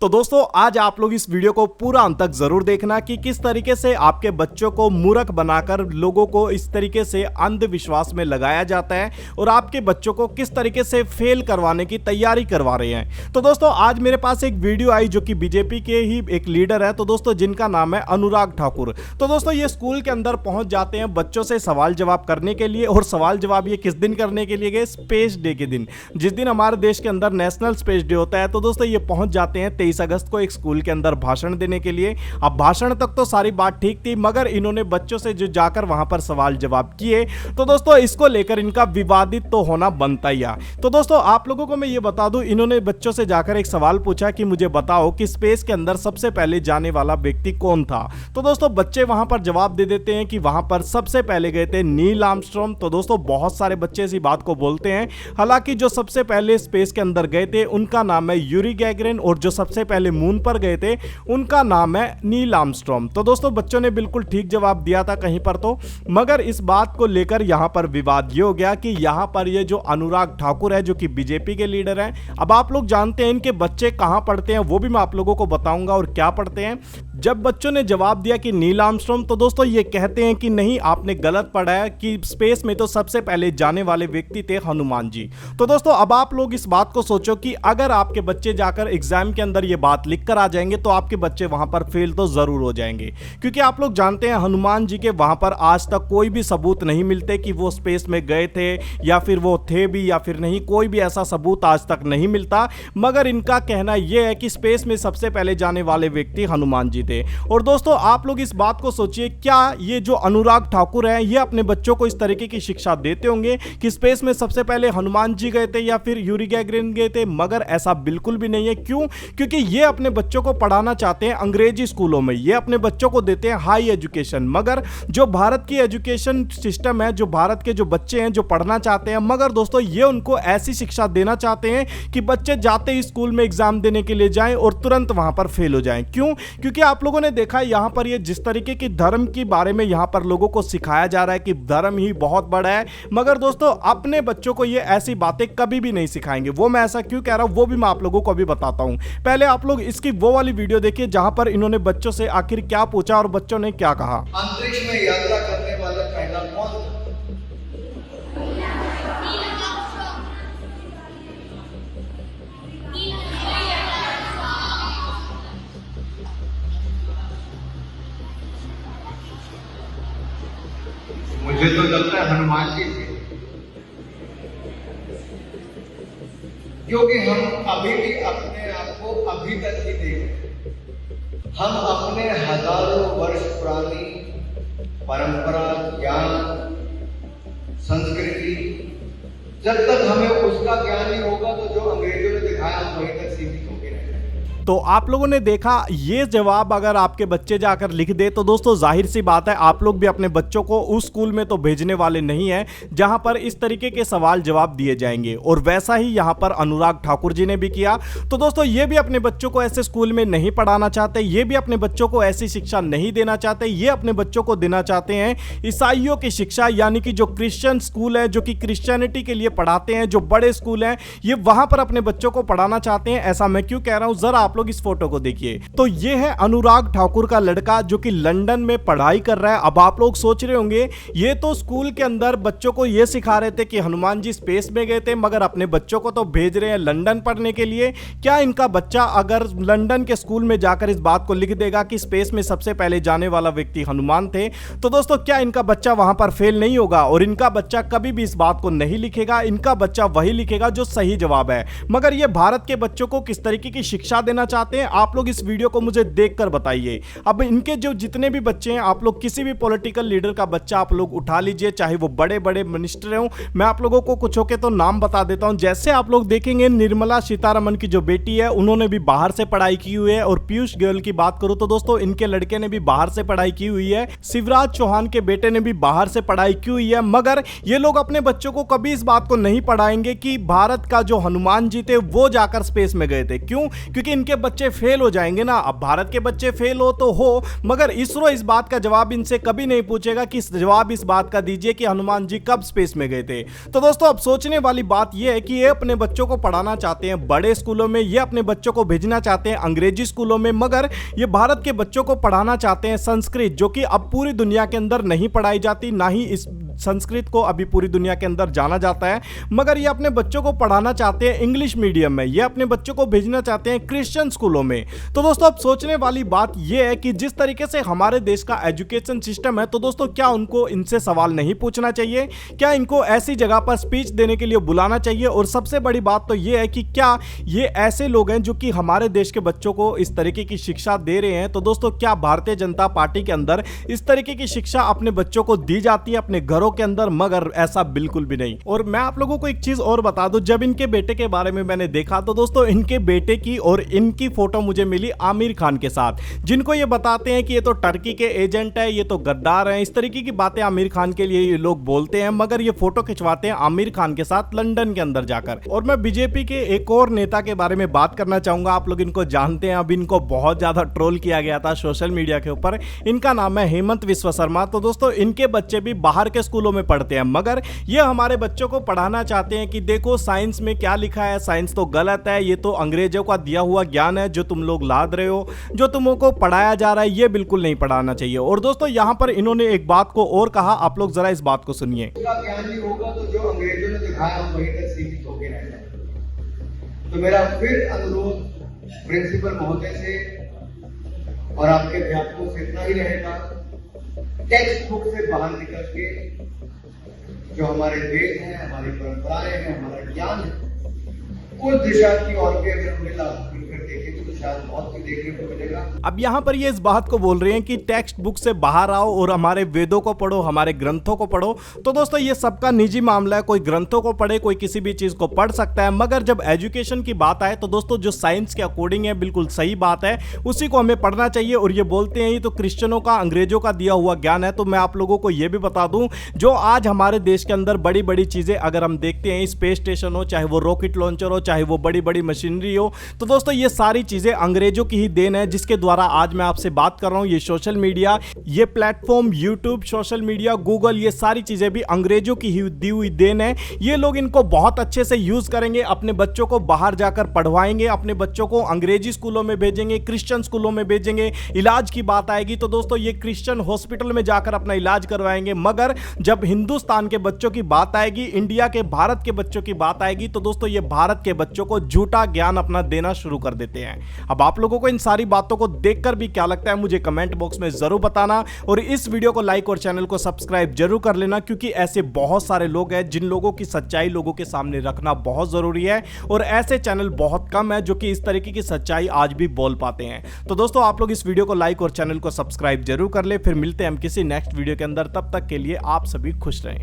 तो दोस्तों आज आप लोग इस वीडियो को पूरा अंत तक जरूर देखना कि किस तरीके से आपके बच्चों को मूर्ख बनाकर लोगों को इस तरीके से अंधविश्वास में लगाया जाता है और आपके बच्चों को किस तरीके से फेल करवाने की तैयारी करवा रहे हैं। तो दोस्तों आज मेरे पास एक वीडियो आई जो कि बीजेपी के ही एक लीडर है, तो दोस्तों जिनका नाम है अनुराग ठाकुर। तो दोस्तों ये स्कूल के अंदर पहुंच जाते हैं बच्चों से सवाल जवाब करने के लिए, और सवाल जवाब ये किस दिन करने के लिए गए? स्पेस डे के दिन, जिस दिन हमारे देश के अंदर नेशनल स्पेस डे होता है। तो दोस्तों ये पहुंच जाते हैं 23 अगस्त को एक स्कूल के अंदर भाषण देने के लिए। अब भाषण तक तो सारी बात ठीक थी, मगर इन्होंने बच्चों से जो जाकर वहां पर सवाल जवाब किए, तो दोस्तों इसको लेकर इनका विवादित तो होना बनता ही है। तो दोस्तों आप लोगों को मैं ये बता दूं, इन्होंने बच्चों से जाकर एक सवाल पूछा कि मुझे बताओ कि स्पेस के अंदर सबसे पहले जाने वाला व्यक्ति कौन था। तो दोस्तों बच्चे वहां पर जवाब दे देते हैं कि वहां पर सबसे पहले गए थे नील आर्मस्ट्रॉन्ग। तो दोस्तों बहुत सारे बच्चे इसी बात को बोलते हैं, हालांकि जो सबसे पहले स्पेस के अंदर गए थे उनका नाम है यूरी गैगरिन, और जो सबसे पहले मून पर गए थे उनका नाम है नील आर्मस्ट्रॉन्ग। तो दोस्तों बच्चों ने बिल्कुल ठीक जवाब दिया था कहीं पर तो, मगर इस बात को लेकर यहां पर विवाद ये हो गया कि यहां पर ये जो अनुराग ठाकुर है जो कि बीजेपी के लीडर हैं, अब आप लोग जानते हैं इनके बच्चे कहां पढ़ते हैं, वो भी मैं आप लोगों को बताऊंगा और क्या पढ़ते हैं। जब बच्चों ने जवाब दिया कि नील आर्मस्ट्रॉन्ग, तो दोस्तों ये कहते हैं कि नहीं आपने गलत पढ़ा है, कि स्पेस में तो सबसे पहले जाने वाले व्यक्ति थे हनुमान जी। तो दोस्तों अब आप लोग इस बात को सोचो कि अगर आपके बच्चे जाकर एग्जाम के अंदर ये बात लिख कर आ जाएंगे तो आपके बच्चे वहां पर फेल तो जरूर हो जाएंगे, क्योंकि आप लोग जानते हैं हनुमान जी के वहां पर आज तक कोई भी सबूत नहीं मिलते कि वो स्पेस में गए थे या फिर वो थे भी या फिर नहीं, कोई भी ऐसा सबूत आज तक नहीं मिलता। मगर इनका कहना यह है कि स्पेस में सबसे पहले जाने वाले व्यक्ति हनुमान जी थे। और दोस्तों आप लोग इस बात को सोचिए, क्या ये जो अनुराग ठाकुर है ये अपने बच्चों को इस तरीके की शिक्षा देते होंगे कि स्पेस में सबसे पहले हनुमान जी गए थे या फिर यूरी गैगरिन गए थे? मगर ऐसा बिल्कुल भी नहीं है। क्यों? क्योंकि ये अपने बच्चों को पढ़ाना चाहते हैं अंग्रेजी स्कूलों में, ये अपने बच्चों को देते हैं हाई एजुकेशन। मगर जो भारत की एजुकेशन सिस्टम है, जो भारत के जो बच्चे हैं जो पढ़ना चाहते हैं, मगर दोस्तों ये उनको ऐसी शिक्षा देना चाहते हैं कि बच्चे जाते ही स्कूल में एग्जाम देने के लिए जाएं और तुरंत वहां पर फेल हो जाएं। क्यों? क्योंकि आप लोगों ने देखा यहां पर ये जिस तरीके की धर्म के बारे में यहां पर लोगों को सिखाया जा रहा है कि धर्म ही बहुत बड़ा है, मगर दोस्तों अपने बच्चों को ये ऐसी बातें कभी भी नहीं सिखाएंगे। वो मैं ऐसा क्यों कह रहा हूं वो भी मैं आप लोगों को अभी बताता हूं। पहले आप लोग इसकी वो वाली वीडियो देखिए जहां पर इन्होंने बच्चों से आखिर क्या पूछा और बच्चों ने क्या कहा। अंतरिक्ष में यात्रा करने वाला पहला कौन था? मुझे तो लगता है हनुमान जी थे, क्योंकि हम अभी भी अपने आप को अभी तक ही देख रहे हैं। हम अपने हजारों वर्ष पुरानी परंपरा, ज्ञान, संस्कृति, जब तक हमें उसका ज्ञान नहीं होगा तो जो अंग्रेजों ने दिखाया हम वहीं तक सीमित होंगे। तो आप लोगों ने देखा ये जवाब अगर आपके बच्चे जाकर लिख दे तो दोस्तों जाहिर सी बात है आप लोग भी अपने बच्चों को उस स्कूल में तो भेजने वाले नहीं हैं जहां पर इस तरीके के सवाल जवाब दिए जाएंगे। और वैसा ही यहां पर अनुराग ठाकुर जी ने भी किया। तो दोस्तों ये भी अपने बच्चों को ऐसे स्कूल में नहीं पढ़ाना चाहते, ये भी अपने बच्चों को ऐसी शिक्षा नहीं देना चाहते, ये अपने बच्चों को देना चाहते हैं ईसाइयों की शिक्षा, यानी कि जो क्रिश्चियन स्कूल है जो कि क्रिश्चियनिटी के लिए पढ़ाते हैं, जो बड़े स्कूल हैं ये वहां पर अपने बच्चों को पढ़ाना चाहते हैं। ऐसा मैं क्यों कह रहा हूं, जरा आप लोग इस फोटो को देखिए। तो ये है अनुराग ठाकुर का लड़का जो कि लंदन में पढ़ाई कर रहा है। अब आप लोग सोच रहे होंगे ये तो स्कूल के अंदर बच्चों को ये सिखा रहे थे कि हनुमान जी स्पेस में गए थे, मगर अपने बच्चों को तो भेज रहे हैं लंदन पढ़ने के लिए। क्या इनका बच्चा अगर लंदन के स्कूल में जाकर इस बात को लिख देगा कि स्पेस में सबसे पहले जाने वाला व्यक्ति हनुमान थे, तो दोस्तों क्या इनका बच्चा वहां पर फेल नहीं होगा? और इनका बच्चा कभी भी इस बात को नहीं लिखेगा, इनका बच्चा वही लिखेगा जो सही जवाब है। मगर ये भारत के बच्चों को किस तरीके की शिक्षा देना चाहते हैं आप लोग इस वीडियो को मुझे देखकर बताइए। अब इनके जो जितने भी बच्चे हैं, आप लोग किसी भी पॉलिटिकल लीडर का बच्चा आप लोग उठा लीजिए, चाहे वो बड़े बड़े मिनिस्टर हों। मैं आप लोगों को कुछ के तो नाम बता देता हूं। जैसे आप लोग देखेंगे निर्मला सीतारमण की जो बेटी है उन्होंने भी बाहर से पढ़ाई की हुई है। और पीयूष गोयल की बात करूं तो दोस्तों इनके लड़के ने भी बाहर से पढ़ाई की हुई है। शिवराज चौहान के बेटे ने भी बाहर से पढ़ाई की हुई है। मगर ये लोग अपने बच्चों को कभी इस बात को नहीं पढ़ाएंगे कि भारत का जो हनुमान जी थे वो जाकर स्पेस में गए थे। क्यों? क्योंकि इनके के बच्चे फेल हो जाएंगे ना, अब भारत के बच्चे फेल हो तो हो, मगर इसरो इस बात का जवाब इनसे कभी नहीं पूछेगा कि जवाब इस बात का दीजिए कि हनुमान जी कब स्पेस में गए थे। तो दोस्तों अब सोचने वाली बात यह है कि ये अपने बच्चों को पढ़ाना चाहते हैं बड़े स्कूलों में, ये अपने बच्चों को भेजना चाहते हैं अंग्रेजी स्कूलों में, मगर ये भारत के बच्चों को पढ़ाना चाहते हैं संस्कृत, जो कि अब पूरी दुनिया के अंदर नहीं पढ़ाई जाती, ना ही इस संस्कृत को अभी पूरी दुनिया के अंदर जाना जाता है। मगर ये अपने बच्चों को पढ़ाना चाहते हैं इंग्लिश मीडियम में, ये अपने बच्चों को भेजना चाहते हैं क्रिश्चियन स्कूलों में। तो दोस्तों अब सोचने वाली बात यह है कि जिस तरीके से हमारे देश का एजुकेशन सिस्टम है, तो दोस्तों क्या उनको इनसे सवाल नहीं पूछना चाहिए? क्या इनको ऐसी जगह पर स्पीच देने के लिए बुलाना चाहिए? और सबसे बड़ी बात तो यह है कि क्या ये ऐसे लोग हैं जो कि हमारे देश के बच्चों को इस तरीके की शिक्षा दे रहे हैं? तो दोस्तों क्या भारतीय जनता पार्टी के अंदर इस तरीके की शिक्षा अपने बच्चों को दी जाती है अपने घरों के अंदर? मगर ऐसा बिल्कुल भी नहीं। और मैं आप लोगों को एक चीज और बता दूं, जब इनके बेटे के बारे में मैंने देखा तो दोस्तों इनके बेटे की और इनकी फोटो मुझे मिली आमिर खान के साथ, जिनको ये बताते हैं कि ये तो टर्की के एजेंट है, ये तो गद्दार हैं, इस तरीके की बातें आमिर खान के लिए ये लोग बोलते हैं, मगर ये फोटो खिंचवाते हैं आमिर खान के साथ लंदन के अंदर जाकर। और मैं बीजेपी के एक और नेता के बारे में बात करना चाहूंगा, आप लोग इनको जानते हैं, अब इनको बहुत ज्यादा ट्रोल किया गया था सोशल मीडिया के ऊपर। इनका नाम है हेमंत विश्व शर्मा। तो दोस्तों इनके बच्चे भी बाहर के स्कूलों में पढ़ते हैं, मगर ये हमारे बच्चों को पढ़ाना चाहते हैं कि देखो साइंस में क्या लिखा है, साइंस तो गलत है, ये तो अंग्रेजों का दिया हुआ ज्ञान है जो तुम लोग लाद रहे हो, जो तुमको पढ़ाया जा रहा है ये बिल्कुल नहीं पढ़ाना चाहिए। और दोस्तों यहां पर इन्होंने एक बात को और कहा, आप लोग जरा इस बात को सुनिए। ज्ञान ही होगा तो जो अंग्रेजों ने दिखाया हम वहीं तक सीमित होके रह जाए। तो मेरा फिर अनुरोध प्रिंसिपल महोदय से और आपके अध्यापकों से इतना ही रहेगा, टेक्स्ट बुक से बाहर निकल के जो हमारे देश है, हमारी परंपराएं हैं, हमारा ज्ञान है, उस दिशा की ओर भी अगर हमें लागू करके देखें तो शायद बहुत कुछ देखने को मिलेगा। अब यहाँ पर ये इस बात को बोल रहे हैं कि टेक्स्ट बुक से बाहर आओ और हमारे वेदों को पढ़ो, हमारे ग्रंथों को पढ़ो। तो दोस्तों ये सबका निजी मामला है, कोई ग्रंथों को पढ़े, कोई किसी भी चीज को पढ़ सकता है, मगर जब एजुकेशन की बात आए तो दोस्तों जो साइंस के अकॉर्डिंग है बिल्कुल सही बात है, उसी को हमें पढ़ना चाहिए। और ये बोलते हैं ये तो क्रिश्चियनों का, अंग्रेजों का दिया हुआ ज्ञान है। तो मैं आप लोगों को ये भी बता दूं, जो आज हमारे देश के अंदर बड़ी बड़ी चीजें अगर हम देखते हैं, स्पेस स्टेशन हो, चाहे वो रॉकेट लॉन्चर हो, चाहे वो बड़ी बड़ी मशीनरी हो, तो दोस्तों ये सारी चीजें अंग्रेजों की ही देन है, जिसके द्वारा आज मैं आपसे बात कर रहा हूं। ये सोशल मीडिया, ये platform, YouTube, social media, Google, ये सारी चीजें भी अंग्रेजों की ही दी हुई देन है। ये लोग इनको बहुत अच्छे से यूज करेंगे, अपने बच्चों को बाहर जाकर पढ़वाएंगे, अपने बच्चों को अंग्रेजी स्कूलों में भेजेंगे, क्रिश्चियन स्कूलों में भेजेंगे। इलाज की बात आएगी तो दोस्तों ये क्रिश्चियन हॉस्पिटल में जाकर अपना इलाज करवाएंगे। मगर जब हिंदुस्तान के बच्चों की बात आएगी, इंडिया के, भारत के बच्चों की बात आएगी, तो दोस्तों ये भारत के बच्चों को झूठा ज्ञान अपना देना शुरू कर देते हैं। अब आप लोगों को इन सारी बातों को देखकर भी क्या लगता है मुझे कमेंट बॉक्स में जरूर बताना, और इस वीडियो को लाइक और चैनल को सब्सक्राइब जरूर कर लेना, क्योंकि ऐसे बहुत सारे लोग हैं जिन लोगों की सच्चाई लोगों के सामने रखना बहुत जरूरी है, और ऐसे चैनल बहुत कम है जो कि इस तरीके की सच्चाई आज भी बोल पाते हैं। तो दोस्तों आप लोग इस वीडियो को लाइक और चैनल को सब्सक्राइब जरूर कर ले। फिर मिलते हैं हम किसी नेक्स्ट वीडियो के अंदर, तब तक के लिए आप सभी खुश रहें।